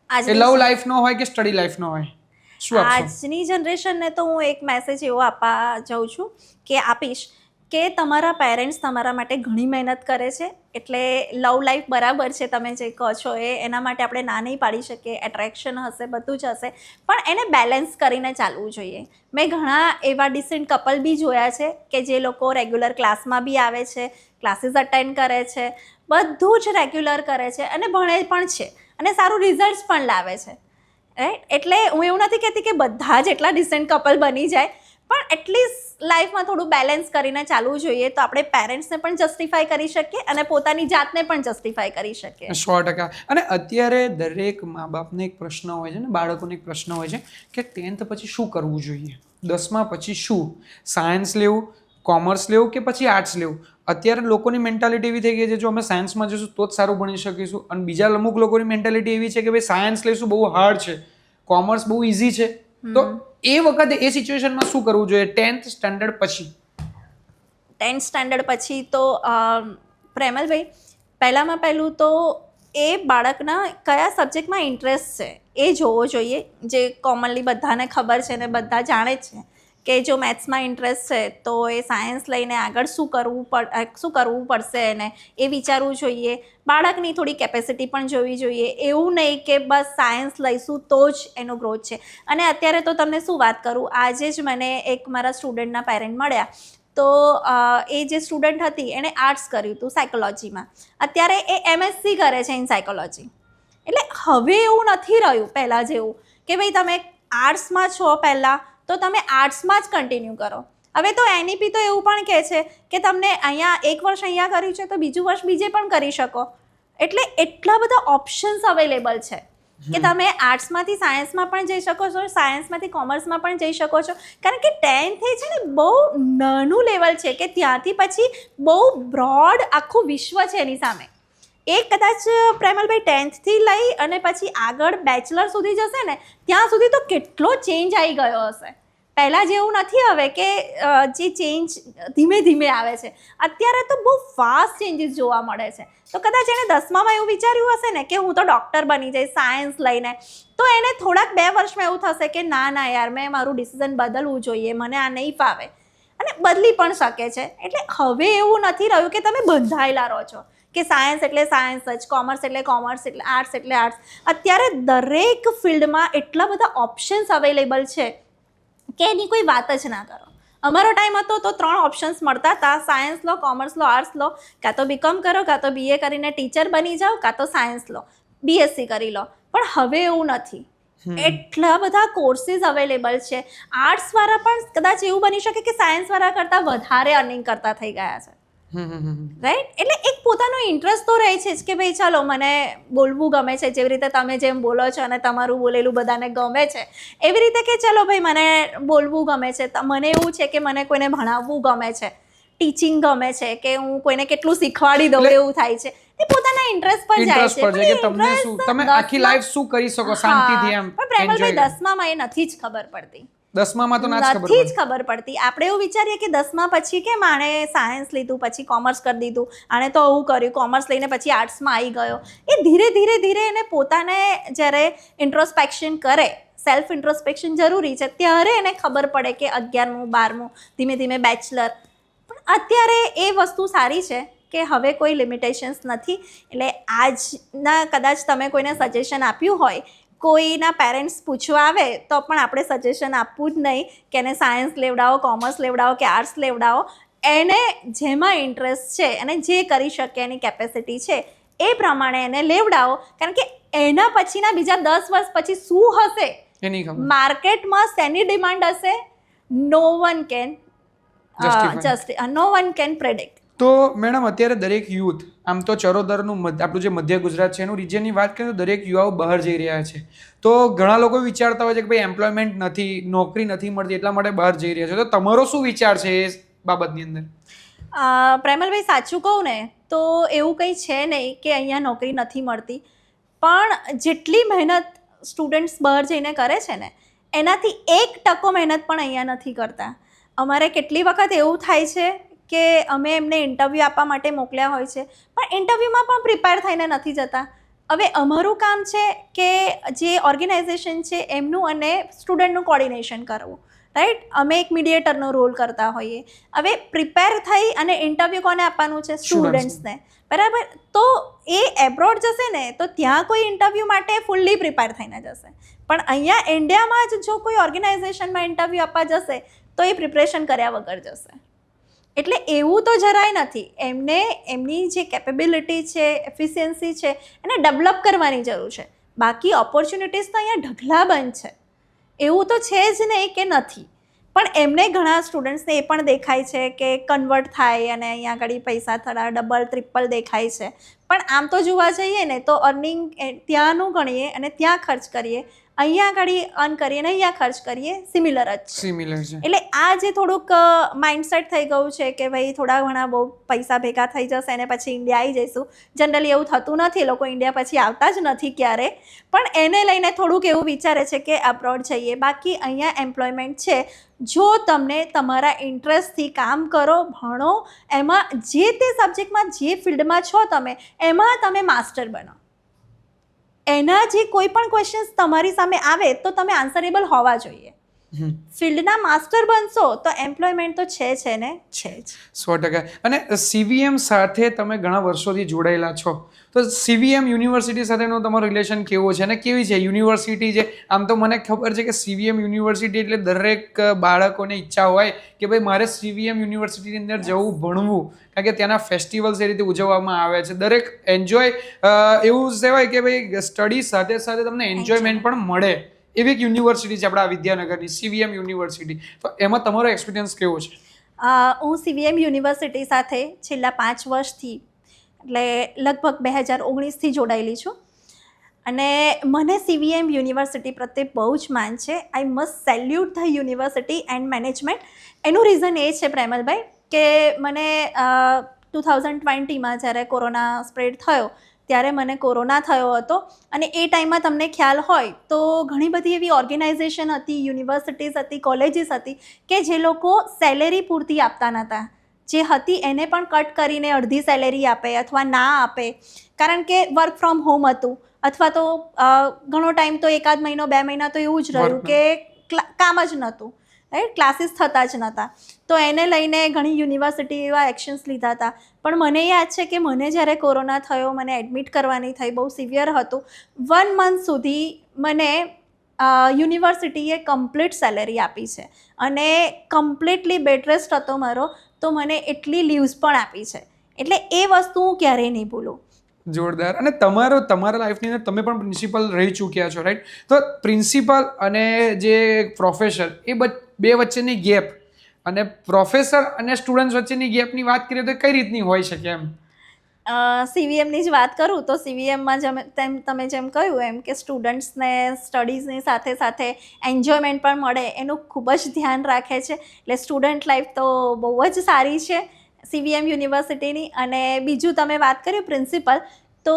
એ લવ લાઈફનો હોય કે સ્ટડી લાઈફનો હોય, શું આપશો? આજની જનરેશનને તો હું એક મેસેજ એવો આપવા જાઉં છું કે આપીશ કે તમારા પેરેન્ટ્સ તમારા માટે ઘણી મહેનત કરે છે. એટલે લવ લાઈફ બરાબર છે તમે જે કહો છો એના માટે આપણે ના નહીં પાડી શકીએ. એટ્રેક્શન હશે, બધું જ હશે, પણ એને બેલેન્સ કરીને ચાલવું જોઈએ. મેં ઘણા એવા ડિસેન્ટ કપલ બી જોયા છે કે જે લોકો રેગ્યુલર ક્લાસમાં બી આવે છે, ક્લાસીસ અટેન્ડ કરે છે, બધું જ રેગ્યુલર કરે છે અને ભણે પણ છે અને સારું રિઝલ્ટ્સ પણ લાવે છે, રાઈટ? એટલે હું એવું નથી કહેતી કે બધા જ એટલા ડિસેન્ટ કપલ બની જાય, પણ એટલીસ્ટ લાઈફમાં થોડું બેલેન્સ કરીને ચાલવું જોઈએ, તો આપણે પેરેન્ટ્સને પણ જસ્ટિફાય કરી શકીએ અને પોતાની જાતને પણ જસ્ટિફાય કરી શકીએ. 100%. અને અત્યારે દરેક મા બાપને એક પ્રશ્ન હોય છે ને, બાળકોને એક પ્રશ્ન હોય છે કે 10th પછી શું કરવું જોઈએ, 10મા પછી શું, સાયન્સ લેવું, કોમર્સ લેવું કે પછી આર્ટ્સ લેવું. અત્યારે લોકોની મેન્ટાલિટી એવી થઈ ગઈ છે, જો અમે સાયન્સમાં જઈશું તો જ સારું ભણી શકીશું. અને બીજા અમુક લોકોની મેન્ટાલિટી એવી છે કે ભાઈ સાયન્સ લઈશું બહુ હાર્ડ છે, કોમર્સ બહુ ઇઝી છે. તો એ વખતે એ સિચ્યુએશનમાં શું કરવું જોઈએ 10th સ્ટાન્ડર્ડ પછી? 10th સ્ટાન્ડર્ડ પછી તો પ્રેમલભાઈ, પહેલામાં પહેલું તો એ બાળકના કયા સબ્જેક્ટમાં ઇન્ટરેસ્ટ છે એ જોવો જોઈએ. જે કોમનલી બધાને ખબર છે ને બધા જાણે જ છે કે જો મેથ્સમાં ઇન્ટરેસ્ટ છે તો એ સાયન્સ લઈને આગળ શું કરવું પડશે એને એ વિચારવું જોઈએ. બાળકની થોડી કેપેસિટી પણ જોવી જોઈએ. એવું નહીં કે બસ સાયન્સ લઈશું તો જ એનો ગ્રોથ છે. અને અત્યારે તો તમને શું વાત કરું, આજે જ મને એક મારા સ્ટુડન્ટના પેરેન્ટ મળ્યા, તો એ જે સ્ટુડન્ટ હતી એણે આર્ટ્સ કર્યું હતું સાયકોલોજીમાં, અત્યારે એ MSc કરે છે ઇન સાયકોલોજી. એટલે હવે એવું નથી રહ્યું પહેલાં જેવું કે ભાઈ તમે આર્ટ્સમાં છો પહેલાં તો તમે આર્ટ્સમાં જ કન્ટિન્યુ કરો. હવે તો NEP તો એવું પણ કહે છે કે તમને અહીંયા 1 વર્ષ અહીંયા કર્યું છે તો બીજું વર્ષ બીજે પણ કરી શકો. એટલે એટલા બધા ઓપ્શન્સ અવેલેબલ છે કે તમે આર્ટ્સમાંથી સાયન્સમાં પણ જઈ શકો છો, સાયન્સમાંથી કોમર્સમાં પણ જઈ શકો છો. કારણ કે 10th એ છે ને બહુ નાનું લેવલ છે કે ત્યાંથી પછી બહુ બ્રોડ આખું વિશ્વ છે એની સામે. એ કદાચ પ્રેમલભાઈ 10th થી લઈ અને પછી આગળ બેચલર સુધી જશે ને ત્યાં સુધી તો કેટલો ચેન્જ આવી ગયો હશે. પહેલાં જેવું નથી હવે કે જે ચેન્જ ધીમે ધીમે આવે છે. અત્યારે તો બહુ ફાસ્ટ ચેન્જીસ જોવા મળે છે. તો કદાચ એણે 10મામાં એવું વિચાર્યું હશે ને કે હું તો ડૉક્ટર બની જઈશ સાયન્સ લઈને, તો એને થોડાક 2 વર્ષમાં એવું થશે કે ના યાર મેં મારું ડિસિઝન બદલવું જોઈએ, મને આ નહીં ફાવે, અને બદલી પણ શકે છે. એટલે હવે એવું નથી રહ્યું કે તમે બંધાયેલા રહો છો કે સાયન્સ એટલે સાયન્સ જ, કોમર્સ એટલે કોમર્સ, એટલે આર્ટ્સ. અત્યારે દરેક ફિલ્ડમાં એટલા બધા ઓપ્શન્સ અવેલેબલ છે કે એની કોઈ વાત જ ના કરો. અમારો ટાઈમ હતો તો 3 ઓપ્શન્સ મળતા હતા, સાયન્સ લો, કોમર્સ લો, આર્ટ્સ લો. કાં તો BCom કરો, કાં તો BA કરીને ટીચર બની જાઓ, કાં તો સાયન્સ લો, BSc કરી લો. પણ હવે એવું નથી. એટલા બધા કોર્સીસ અવેલેબલ છે. આર્ટ્સવાળા પણ કદાચ એવું બની શકે કે સાયન્સવાળા કરતાં વધારે અર્નિંગ કરતા થઈ ગયા છે. રાઈટ? એટલે એક પોતાનો ઇન્ટરેસ્ટ તો રહે છે જ કે ભાઈ ચાલો મને બોલવું ગમે છે, જેવી રીતે તમે જેમ બોલો છો અને તમારું બોલેલું બધાને ગમે છે એવી રીતે કે ચલો ભાઈ મને બોલવું ગમે છે, મને એવું છે કે મને કોઈને ભણાવવું ગમે છે, ટીચિંગ ગમે છે, કે હું કોઈને કેટલું શીખવાડી દઉં એવું થાય છે. એ પોતાના ઇન્ટરેસ્ટ પર જાય છે કે તમને શું, તમે આખી લાઈફ શું કરી શકો શાંતિથી એમ. પણ પ્રેમલભાઈ 10મામાં એ નથી જ ખબર પડતી. 10મામાં તો નથી જ ખબર પડતી. આપણે એવું વિચારીએ કે 10મા પછી કેમ આણે સાયન્સ લીધું પછી કોમર્સ કરી દીધું, આણે તો આવું કર્યું, કોમર્સ લઈને પછી આર્ટ્સમાં આવી ગયો. એ ધીરે ધીરે એને પોતાને જ્યારે ઇન્ટ્રોસ્પેક્શન કરે, સેલ્ફ ઇન્ટ્રોસ્પેક્શન જરૂરી છે, ત્યારે એને ખબર પડે કે 11મું 12મું ધીમે ધીમે બેચલર. પણ અત્યારે એ વસ્તુ સારી છે કે હવે કોઈ લિમિટેશન્સ નથી. એટલે આજના કદાચ તમે કોઈને સજેશન આપ્યું હોય, કોઈના પેરેન્ટ્સ પૂછવા આવે તો પણ આપણે સજેશન આપવું જ નહીં કે એને સાયન્સ લેવડાવો, કોમર્સ લેવડાવો કે આર્ટ્સ લેવડાવો. એને જેમાં ઇન્ટરેસ્ટ છે અને જે કરી શકે એની કેપેસિટી છે એ પ્રમાણે એને લેવડાવો. કારણ કે એના પછીના બીજા 10 વર્ષ પછી શું હશે, માર્કેટમાં શેની ડિમાન્ડ હશે, નો વન કેન પ્રેડિક્ટ. તો મેડમ અત્યારે દરેક યુથ, આમ તો ચરોતરનું આપણું જે મધ્ય ગુજરાત છે એનું રિજનની વાત કરીએ તો દરેક યુવાઓ બહાર જઈ રહ્યા છે. તો ઘણા લોકો વિચારતા હોય છે કે ભાઈ એમ્પ્લોયમેન્ટ નથી, નોકરી નથી મળતી એટલા માટે બહાર જઈ રહ્યા છે. તો તમારો શું વિચાર છે એ બાબતની અંદર? પ્રેમલભાઈ સાચું કહું ને તો એવું કંઈ છે નહીં કે અહીંયા નોકરી નથી મળતી, પણ જેટલી મહેનત સ્ટુડન્ટ્સ બહાર જઈને કરે છે ને એનાથી 1% મહેનત પણ અહીંયા નથી કરતા. અમારે કેટલી વખત એવું થાય છે કે અમે એમને ઇન્ટરવ્યૂ આપવા માટે મોકલ્યા હોય છે પણ ઇન્ટરવ્યૂમાં પણ પ્રિપેર થઈને નથી જતા. હવે અમારું કામ છે કે જે ઓર્ગેનાઇઝેશન છે એમનું અને સ્ટુડન્ટનું કોર્ડિનેશન કરવું, રાઈટ? અમે એક મીડિયેટરનો રોલ કરતા હોઈએ. હવે પ્રિપેર થઈ અને ઇન્ટરવ્યૂ કોને આપવાનું છે? સ્ટુડન્ટ્સને, બરાબર? તો એ એબ્રોડ જશે ને તો ત્યાં કોઈ ઇન્ટરવ્યૂ માટે ફૂલ્લી પ્રિપેર થઈને જશે, પણ અહીંયા ઇન્ડિયામાં જ જો કોઈ ઓર્ગેનાઇઝેશનમાં ઇન્ટરવ્યૂ આપવા જશે તો એ પ્રિપરેશન કર્યા વગર જશે. એટલે એવું તો જરાય નથી. એમને એમની જે કેપેબિલિટી છે, એફિશિયન્સી છે એને ડેવલપ કરવાની જરૂર છે. બાકી ઓપોર્ચ્યુનિટીઝ તો અહીંયા ઢગલાબંધ છે, એવું તો છે જ નહીં કે નથી. પણ એમને ઘણા સ્ટુડન્ટ્સને એ પણ દેખાય છે કે કન્વર્ટ થાય અને અહીંયા આગળ પૈસા થોડા ડબલ ટ્રિપલ દેખાય છે. પણ આમ તો જોવા જઈએ ને તો અર્નિંગ ત્યાંનું ગણીએ અને ત્યાં ખર્ચ કરીએ, અહીંયા આગળ અર્ન કરીએ અને અહીંયા ખર્ચ કરીએ, સિમિલર જ છે. સિમિલર છે. એટલે આ જે થોડુંક માઇન્ડસેટ થઈ ગયું છે કે ભાઈ થોડા ઘણા બહુ પૈસા ભેગા થઈ જશે અને પછી ઇન્ડિયા આવી જઈશું. જનરલી એવું થતું નથી, લોકો ઇન્ડિયા પછી આવતા જ નથી ક્યારે, પણ એને લઈને થોડુંક એવું વિચારે છે કે અબ્રોડ જઈએ. બાકી અહીંયા એમ્પ્લોયમેન્ટ છે. જો તમને તમારા ઇન્ટરેસ્ટથી કામ કરો, ભણો, એમાં જે તે સબ્જેક્ટમાં જે ફિલ્ડમાં છો તમે એમાં તમે માસ્ટર બનો. એના જે કોઈ પણ ક્વેશ્ચન્સ તમારી સામે આવે તો તમે આન્સરેબલ હોવા જોઈએ. ફિલ્ડના માસ્ટર બનશો તો એમ્પ્લોયમેન્ટ તો છે ને છે જ. 100%. અને CVM સાથે તમે ઘણા વર્ષોથી જોડાયેલા છો, તો CVM યુનિવર્સિટી સાથેનો તમારો રિલેશન કેવો છે અને કેવી છે યુનિવર્સિટી? જે આમ તો મને ખબર છે કે CVM યુનિવર્સિટી એટલે દરેક બાળકોને ઈચ્છા હોય કે ભાઈ મારે CVM યુનિવર્સિટીની અંદર જવું, ભણવું, કારણ કે ત્યાંના ફેસ્ટિવલ્સ એ રીતે ઉજવવામાં આવે છે. દરેક એન્જોય એવું કહેવાય કે ભાઈ સ્ટડી સાથે સાથે તમને એન્જોયમેન્ટ પણ મળે એવી એક યુનિવર્સિટી છે આપણા વિદ્યાનગરની CVM યુનિવર્સિટી. તો એમાં તમારો એક્સપિરિયન્સ કેવો છે? હું CVM યુનિવર્સિટી સાથે છેલ્લા 5 વર્ષથી એટલે લગભગ 2019થી જોડાયેલી છું અને મને CVM યુનિવર્સિટી પ્રત્યે બહુ જ માન છે. I must salute the university and management. એનું રીઝન એ છે પ્રેમલભાઈ કે મને 2020માં જ્યારે કોરોના સ્પ્રેડ થયો ત્યારે મને કોરોના થયો હતો અને એ ટાઈમમાં તમને ખ્યાલ હોય તો ઘણી બધી એવી ઓર્ગેનાઇઝેશન હતી, યુનિવર્સિટીઝ હતી, કોલેજીસ હતી કે જે લોકો સેલેરી પૂરતી આપતા નહોતા. જે હતી એને પણ કટ કરીને અડધી સેલેરી આપે અથવા ના આપે, કારણ કે વર્ક ફ્રોમ હોમ હતું અથવા તો ઘણો ટાઈમ તો 1 મહિનો 2 મહિના તો એવું જ રહ્યું કે કામ જ નહોતું, રાઈટ, ક્લાસીસ થતા જ નહોતા. તો એને લઈને ઘણી યુનિવર્સિટી એવા એક્શન્સ લીધા હતા. પણ મને યાદ છે કે મને જ્યારે કોરોના થયો, મને એડમિટ કરવાની થઈ, બહુ સિવિયર હતું. 1 મંથ સુધી મને યુનિવર્સિટીએ કમ્પ્લીટ સેલેરી આપી છે અને કમ્પ્લીટલી બેડ રેસ્ટ હતો મારો, તો મને એટલી લીવ્સ પણ આપી છે. એટલે એ વસ્તુ હું ક્યારેય નહીં ભૂલું. જોરદાર. અને તમારા લાઈફની અંદર તમે પણ પ્રિન્સિપલ રહી ચૂક્યા છો, રાઈટ? તો પ્રિન્સિપલ અને જે પ્રોફેસર એ બે વચ્ચેની ગેપ અને પ્રોફેસર અને સ્ટુડન્ટ્સ વચ્ચેની ગેપની વાત કરીએ તો કઈ રીતની હોઈ શકે એમ? CVMની જ વાત કરું તો CVMમાં તમે જેમ કહ્યું એમ કે સ્ટુડન્ટ્સને સ્ટડીઝની સાથે સાથે એન્જોયમેન્ટ પણ મળે એનું ખૂબ જ ધ્યાન રાખે છે. એટલે સ્ટુડન્ટ લાઈફ તો બહુ જ સારી છે CVM યુનિવર્સિટીની. અને બીજું તમે વાત કરી પ્રિન્સિપલ, તો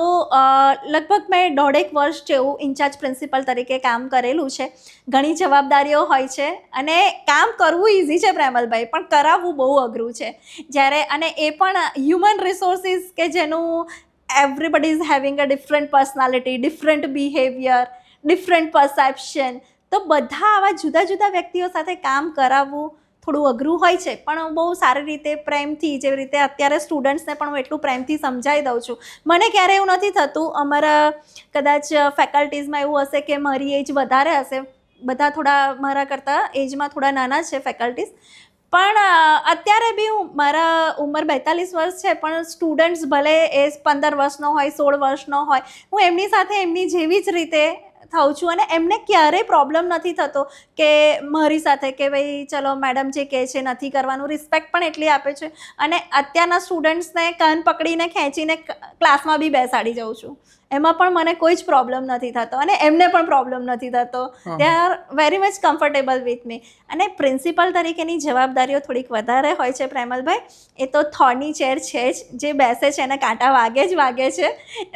લગભગ મેં 1.5 વર્ષ જેવું ઇન્ચાર્જ પ્રિન્સિપલ તરીકે કામ કરેલું છે. ઘણી જવાબદારીઓ હોય છે અને કામ કરવું ઇઝી છે પ્રેમલભાઈ, પણ કરાવવું બહુ અઘરું છે. જ્યારે અને એ પણ હ્યુમન રિસોર્સિસ કે જેનું everybody is having a different personality, different behaviour, different perception. તો બધા આવા જુદા જુદા વ્યક્તિઓ સાથે કામ કરાવવું થોડું અઘરું હોય છે, પણ બહુ સારી રીતે પ્રેમથી, જેવી રીતે અત્યારે સ્ટુડન્ટ્સને પણ હું એટલું પ્રેમથી સમજાવી દઉં છું. મને ક્યારેય એવું નથી થતું, અમારા કદાચ ફેકલ્ટીઝમાં એવું હશે કે મારી એજ વધારે હશે, બધા થોડા મારા કરતાં એજમાં થોડા નાના છે ફેકલ્ટીઝ, પણ અત્યારે બી મારા ઉંમર 42 વર્ષ છે, પણ સ્ટુડન્ટ્સ ભલે એ 15 વર્ષનો હોય, 16 વર્ષનો હોય, હું એમની સાથે એમની જેવી જ રીતે થાઉં છું અને એમને ક્યારેય પ્રોબ્લેમ નથી થતો કે મારી સાથે કે ભાઈ ચલો મેડમ જે કહે છે નથી કરવાનું. રિસ્પેક્ટ પણ એટલી આપે છે અને અત્યારના સ્ટુડન્ટ્સને કાન પકડીને ખેંચીને ક્લાસમાં બી બેસાડી જાઉં છું. એમાં પણ મને કોઈ જ પ્રોબ્લેમ નથી થતો અને એમને પણ પ્રોબ્લેમ નથી થતો. They are very much comfortable with me. અને પ્રિન્સિપલ તરીકેની જવાબદારીઓ થોડીક વધારે હોય છે પ્રેમલભાઈ. એ તો થોડની ચેર છે જ, જે બેસે છે એને કાંટા વાગે જ વાગે છે,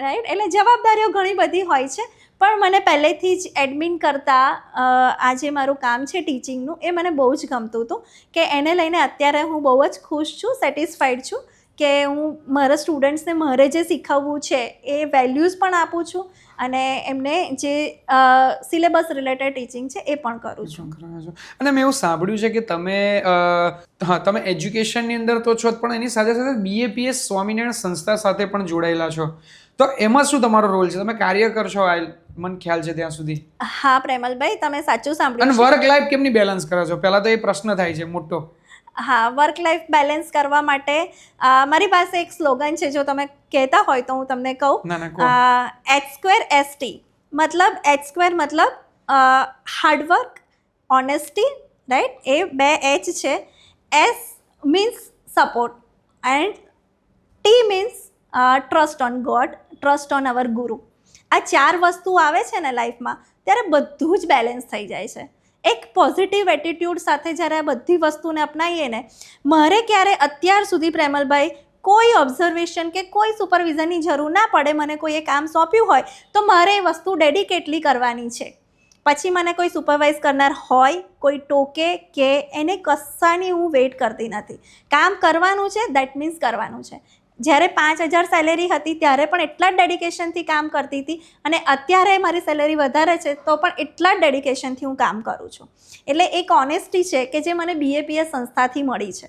રાઈટ? એટલે જવાબદારીઓ ઘણી બધી હોય છે. પણ મને પહેલેથી જ એડમિન કરતાં આ જે મારું કામ છે ટીચિંગનું, એ મને બહુ જ ગમતું હતું કે એને લઈને અત્યારે હું બહુ જ ખુશ છું, સેટિસ્ફાઈડ છું કે હું મારા સ્ટુડન્ટ્સને મારે જે શીખવવું છે એ વેલ્યુઝ પણ આપું છું અને એમને જે સિલેબસ રિલેટેડ ટીચિંગ છે એ પણ કરું છું. અને મેં એવું સાંભળ્યું છે કે તમે એજ્યુકેશનની અંદર તો છો, પણ એની સાથે સાથે BAPS સ્વામિનારાયણ સંસ્થા સાથે પણ જોડાયેલા છો. તો એમાં શું તમારો રોલ છે? તમે કાર્ય કરશો, મને ખ્યાલ છે ત્યાં સુધી. હા પ્રેમલભાઈ, તમે સાચું સાંભળ્યું. અને વર્ક લાઈફ કેમની બેલેન્સ કરો છો? પહેલા તો એ પ્રશ્ન થાય છે મોટો. હા, વર્ક લાઈફ બેલેન્સ કરવા માટે મારી પાસે એક સ્લોગન છે, જો તમે કહેતા હોય તો હું તમને કહું. H2ST મતલબ H2 મતલબ હાર્ડવર્ક, ઓનેસ્ટી રાઈટ, એ 2 H છે. S means support and T means trust on God, trust on our guru. આ 4 વસ્તુ આવે છે ને લાઈફમાં, ત્યારે બધું જ બેલેન્સ થઈ જાય છે. એક પોઝિટિવ એટીટ્યૂડ સાથે જ્યારે આ બધી વસ્તુને અપનાવીએ ને, મારે ક્યારે અત્યાર સુધી પ્રેમલભાઈ કોઈ ઓબ્ઝર્વેશન કે કોઈ સુપરવિઝનની જરૂર ના પડે. મને કોઈએ કામ સોંપ્યું હોય તો મારે એ વસ્તુ ડેડિકેટલી કરવાની છે. પછી મને કોઈ સુપરવાઇઝ કરનાર હોય, કોઈ ટોકે કે એને કશાની હું વેઇટ કરતી નથી. કામ કરવાનું છે, દેટ મીન્સ કરવાનું છે. જ્યારે 5,000 સેલેરી હતી ત્યારે પણ એટલા જ ડેડિકેશનથી કામ કરતી હતી, અને અત્યારે મારી સેલેરી વધારે છે તો પણ એટલા જ ડેડિકેશનથી હું કામ કરું છું. એટલે એક ઓનેસ્ટી છે કે જે મને BAPS સંસ્થાથી મળી છે.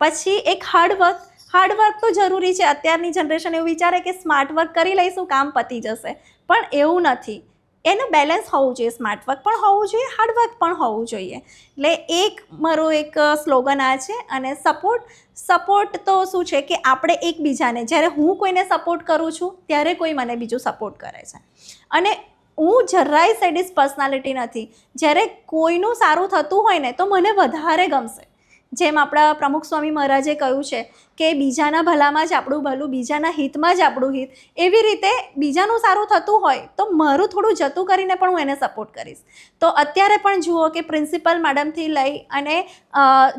પછી એક હાર્ડવર્ક તો જરૂરી છે. અત્યારની જનરેશન એવું વિચારે કે સ્માર્ટ વર્ક કરી લઈશું, કામ પતી જશે, પણ એવું નથી. એનું બેલેન્સ હોવું જોઈએ. સ્માર્ટ વર્ક પણ હોવું જોઈએ, હાર્ડવર્ક પણ હોવું જોઈએ. એટલે મારું એક સ્લોગન આ છે. અને સપોર્ટ તો શું છે કે આપણે એકબીજાને, જ્યારે હું કોઈને સપોર્ટ કરું છું ત્યારે કોઈ મને બીજું સપોર્ટ કરે છે. અને હું જરાય સેડિસ્ટ પર્સનાલિટી નથી. જ્યારે કોઈનું સારું થતું હોય ને તો મને વધારે ગમશે. જેમ આપણા પ્રમુખ સ્વામી મહારાજે કહ્યું છે કે બીજાના ભલામાં જ આપણું ભલું, બીજાના હિતમાં જ આપણું હિત. એવી રીતે બીજાનું સારું થતું હોય તો મારું થોડું જતું કરીને પણ હું એને સપોર્ટ કરીશ. તો અત્યારે પણ જુઓ કે પ્રિન્સિપલ મેડમથી લઈ અને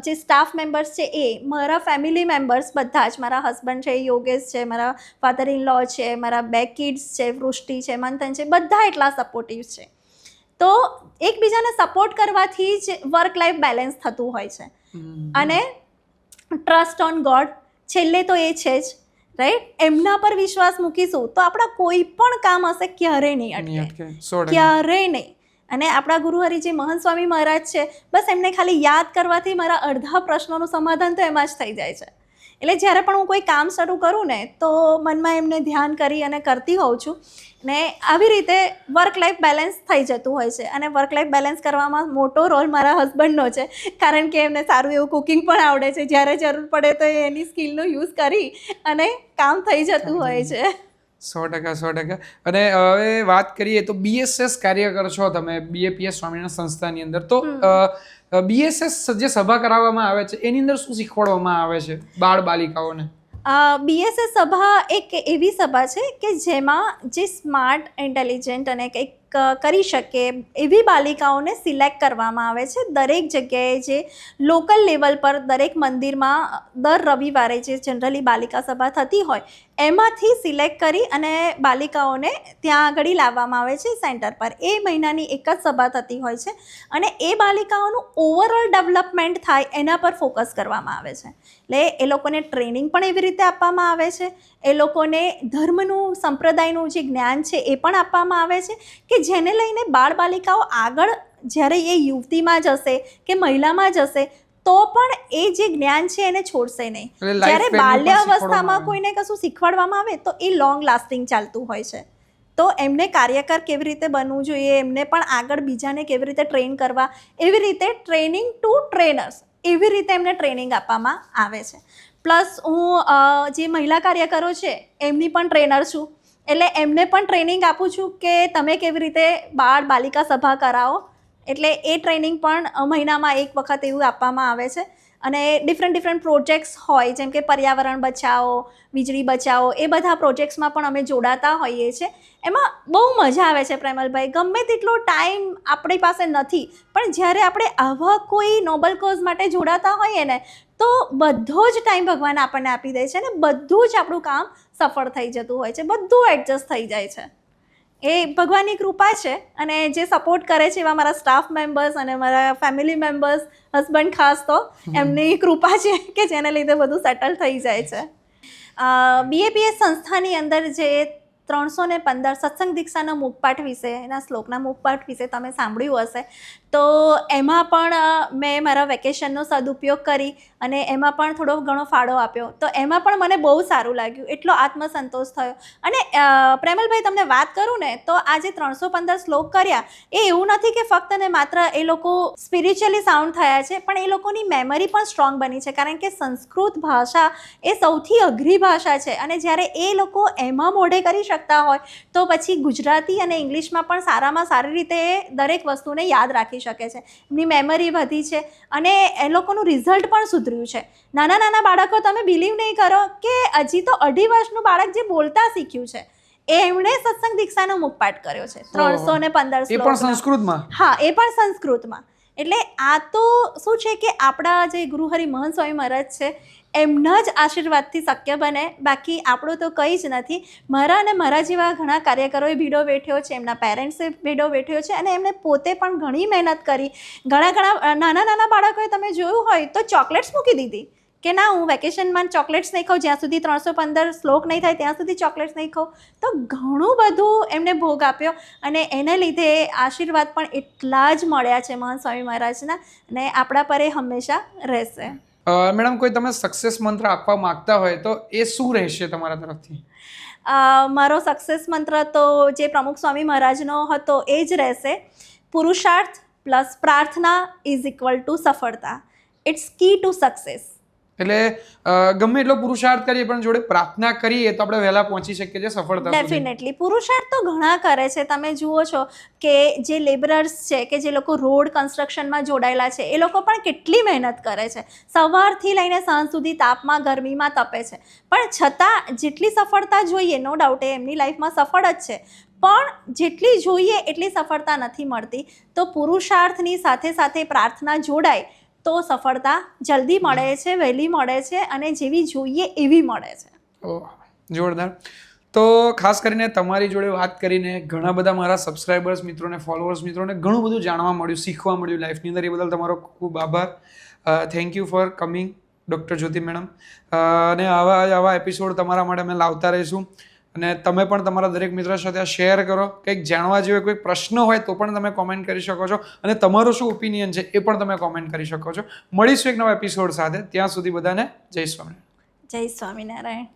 જે સ્ટાફ મેમ્બર્સ છે એ મારા ફેમિલી મેમ્બર્સ બધા જ, મારા હસબન્ડ છે, યોગેશ છે, મારા ફાધર ઇન લો છે, મારા 2 કિડ્સ છે, વૃષ્ટિ છે, મંથન છે, બધા એટલા સપોર્ટિવ છે. તો એકબીજાને સપોર્ટ કરવાથી જ વર્ક લાઈફ બેલેન્સ થતું હોય છે. અને ટ્રસ્ટ ઓન ગોડ, છેલ્લે તો એ છે જ, રાઈટ. એમના પર વિશ્વાસ મૂકીશું તો આપણા કોઈ પણ કામ હશે ક્યારેય નહીં અટકે, ક્યારેય નહીં. અને આપણા ગુરુહરિજી મહંત સ્વામી મહારાજ છે, બસ એમને ખાલી યાદ કરવાથી મારા અડધા પ્રશ્નોનું સમાધાન તો એમાં જ થઈ જાય છે. એટલે જ્યારે પણ હું કોઈ કામ શરૂ કરું ને તો મનમાં એમને ધ્યાન કરી અને કરતી હોઉં છું. ને આવી રીતે વર્ક લાઈફ બેલેન્સ થઈ જતું હોય છે. અને વર્ક લાઈફ બેલેન્સ કરવામાં મોટો રોલ મારા હસબન્ડનો છે, કારણ કે એમને સારું એવું કુકિંગ પણ આવડે છે. જ્યારે જરૂર પડે તો એની સ્કિલનો યુઝ કરી અને કામ થઈ જતું હોય છે. 100%. અને હવે વાત કરીએ તો BSS કાર્યકર છો તમે, BAPS સ્વામિનારાયણ સંસ્થાની અંદર. તો BSS જે સભા કરાવવામાં આવે છે એની અંદર શું શીખવાડવામાં આવે છે બાળ બાલિકાઓને? BSS સભા એક એવી સભા છે કે જેમાં જે સ્માર્ટ, ઇન્ટેલિજન્ટ અને કંઈક કરી શકે એવી બાલિકાઓને સિલેક્ટ કરવામાં આવે છે. દરેક જગ્યાએ જે લોકલ લેવલ પર દરેક મંદિરમાં દર રવિવારે જે જનરલી બાલિકા સભા થતી હોય એમાંથી સિલેક્ટ કરી અને બાલિકાઓને ત્યાં આગળ લાવવામાં આવે છે સેન્ટર પર. એ મહિનાની એક જ સભા થતી હોય છે અને એ બાલિકાઓનું ઓવરઓલ ડેવલપમેન્ટ થાય એના પર ફોકસ કરવામાં આવે છે. એટલે એ લોકોને ટ્રેનિંગ પણ એવી રીતે આપવામાં આવે છે. એ લોકોને ધર્મનું, સંપ્રદાયનું જે જ્ઞાન છે એ પણ આપવામાં આવે છે કે જેને લઈને બાળ બાલિકાઓ આગળ જ્યારે એ યુવતીમાં જશે કે મહિલામાં જશે તો પણ એ જે જ્ઞાન છે એને છોડશે નહીં. જ્યારે બાલ્ય અવસ્થામાં કોઈને કશું શીખવાડવામાં આવે તો એ લોંગ લાસ્ટિંગ ચાલતું હોય છે. તો એમને કાર્યકર કેવી રીતે બનવું જોઈએ, એમને પણ આગળ બીજાને કેવી રીતે ટ્રેન કરવા, એવી રીતે ટ્રેનિંગ ટુ ટ્રેનર્સ, એવી રીતે એમને ટ્રેનિંગ આપવામાં આવે છે. પ્લસ હું જે મહિલા કાર્યકરો છે એમની પણ ટ્રેનર છું. એટલે એમને પણ ટ્રેનિંગ આપું છું કે તમે કેવી રીતે બાળ બાલિકા સભા કરાવો. એટલે એ ટ્રેનિંગ પણ મહિનામાં એક વખત એવું આપવામાં આવે છે. અને ડિફરન્ટ પ્રોજેક્ટ્સ હોય, જેમ કે પર્યાવરણ બચાવો, વીજળી બચાવો, એ બધા પ્રોજેક્ટ્સમાં પણ અમે જોડાતા હોઈએ છીએ. એમાં બહુ મજા આવે છે પ્રેમલભાઈ. ગમે તેટલો ટાઈમ આપણી પાસે નથી, પણ જ્યારે આપણે આવા કોઈ નોબલ કોઝ માટે જોડાતા હોઈએ ને તો બધો જ ટાઈમ ભગવાન આપણને આપી દે છે ને બધું જ આપણું કામ સફળ થઈ જતું હોય છે, બધું એડજસ્ટ થઈ જાય છે. એ ભગવાનની કૃપા છે. અને જે સપોર્ટ કરે છે એવા મારા સ્ટાફ મેમ્બર્સ અને મારા ફેમિલી મેમ્બર્સ, હસબન્ડ ખાસ તો એમની કૃપા છે કે જેને લીધે બધું સેટલ થઈ જાય છે. BAPS સંસ્થાની અંદર જે 315 સત્સંગ દીક્ષાના મુખપાઠ વિશે, એના શ્લોકના મુખપાઠ વિશે તમે સાંભળ્યું હશે. તો એમાં પણ મેં મારા વેકેશનનો સદુપયોગ કરી અને એમાં પણ થોડો ઘણો ફાળો આપ્યો. તો એમાં પણ મને બહુ સારું લાગ્યું, એટલો આત્મસંતોષ થયો. અને પ્રેમલભાઈ તમને વાત કરું ને તો આ જે 315 શ્લોક કર્યા એ એવું નથી કે ફક્ત ને માત્ર એ લોકો સ્પિરિચ્યુઅલી સાઉન્ડ થયા છે, પણ એ લોકોની મેમરી પણ સ્ટ્રોંગ બની છે. કારણ કે સંસ્કૃત ભાષા એ સૌથી અઘરી ભાષા છે અને જ્યારે એ લોકો એમાં મોઢે કરી શકતા હોય તો પછી ગુજરાતી અને ઇંગ્લિશમાં પણ સારામાં સારી રીતે એ દરેક વસ્તુને યાદ રાખી શકે છે. એમની મેમરી વધી છે અને એ લોકોનું રિઝલ્ટ પણ સુધર્યું છે. નાના નાના બાળકો, તમે બિલીવ નહીં કરો કે હજી તો 2.5 વર્ષનું બાળક જે બોલતા શીખ્યું છે એમણે સત્સંગ દીક્ષાનો મુખપાઠ કર્યો છે 315 એ પણ સંસ્કૃતમાં. હા, એ પણ સંસ્કૃતમાં. એટલે આ તો શું છે કે આપણા જે ગુરુહરિ મહંત સ્વામી મહારાજ છે એમના જ આશીર્વાદથી શક્ય બને, બાકી આપણું તો કંઈ જ નથી. મારા અને મારા જેવા ઘણા કાર્યકરોએ ભીડો વેઠ્યો છે, એમના પેરેન્ટ્સે ભીડો વેઠ્યો છે અને એમને પોતે પણ ઘણી મહેનત કરી. ઘણા નાના નાના બાળકોએ તમે જોયું હોય તો ચોકલેટ્સ મૂકી દીધી કે ના, હું વેકેશનમાં ચોકલેટ્સ નહીં ખાઉં, જ્યાં સુધી 315 શ્લોક નહીં થાય ત્યાં સુધી ચોકલેટ્સ નહીં ખાઉં. તો ઘણું બધું એમને ભોગ આપ્યો અને એને લીધે આશીર્વાદ પણ એટલા જ મળ્યા છે મહંત સ્વામી મહારાજના અને આપણા પર એ હંમેશા રહેશે. મેડમ, કોઈ તમે સક્સેસ મંત્ર આપવા માંગતા હોય તો એ શું રહેશે તમારા તરફથી? મારો સક્સેસ મંત્ર તો જે પ્રમુખ સ્વામી મહારાજનો હતો એ જ રહેશે. પુરુષાર્થ પ્લસ પ્રાર્થના ઇઝ ઇક્વલ ટુ સફળતા. It's key to success. એટલે ગમે એટલો પુરુષાર્થ કરીએ પણ જોડે પ્રાર્થના કરીએ તો આપણે વહેલા પહોંચી શકીએ છીએ સફળતા સુધી. ડેફિનેટલી પુરુષાર્થ તો ઘણા કરે છે. તમે જુઓ છો કે જે લેબરર્સ છે કે જે લોકો રોડ કન્સ્ટ્રક્શનમાં જોડાયેલા છે એ લોકો પણ કેટલી મહેનત કરે છે. સવારથી લઈને સાંજ સુધી તાપમાં ગરમીમાં તપે છે, પણ છતાં જેટલી સફળતા જોઈએ, નો ડાઉટ એ એમની લાઈફમાં સફળ જ છે, પણ જેટલી જોઈએ એટલી સફળતા નથી મળતી. તો પુરુષાર્થની સાથે સાથે પ્રાર્થના જોડાય તો સફળતા જલ્દી મળે છે, વહેલી મળે છે અને જેવી જોઈએ એવી મળે છે. ઓહ, જોરદાર. તો ખાસ કરીને તમારી જોડે વાત કરીને ઘણા બધા મારા સબસ્ક્રાઈબર્સ મિત્રોને, ફોલોઅર્સ મિત્રોને ઘણું બધું જાણવા મળ્યું, શીખવા મળ્યું લાઈફની અંદર. એ બદલ તમારો ખૂબ આભાર. Thank you for coming doctor Jyoti madam. અને આવા એપિસોડ તમારા માટે અમે લાવતા રહીશું અને તમે પણ તમારા દરેક મિત્રો સાથે આ શેર કરો. કંઈક જાણવા જેવો કોઈ પ્રશ્ન હોય તો પણ તમે કોમેન્ટ કરી શકો છો અને તમારો શું ઓપિનિયન છે એ પણ તમે કોમેન્ટ કરી શકો છો. મળીશું એક નવા એપિસોડ સાથે. ત્યાં સુધી બધાને જય સ્વામિનારાયણ. જય સ્વામિનારાયણ.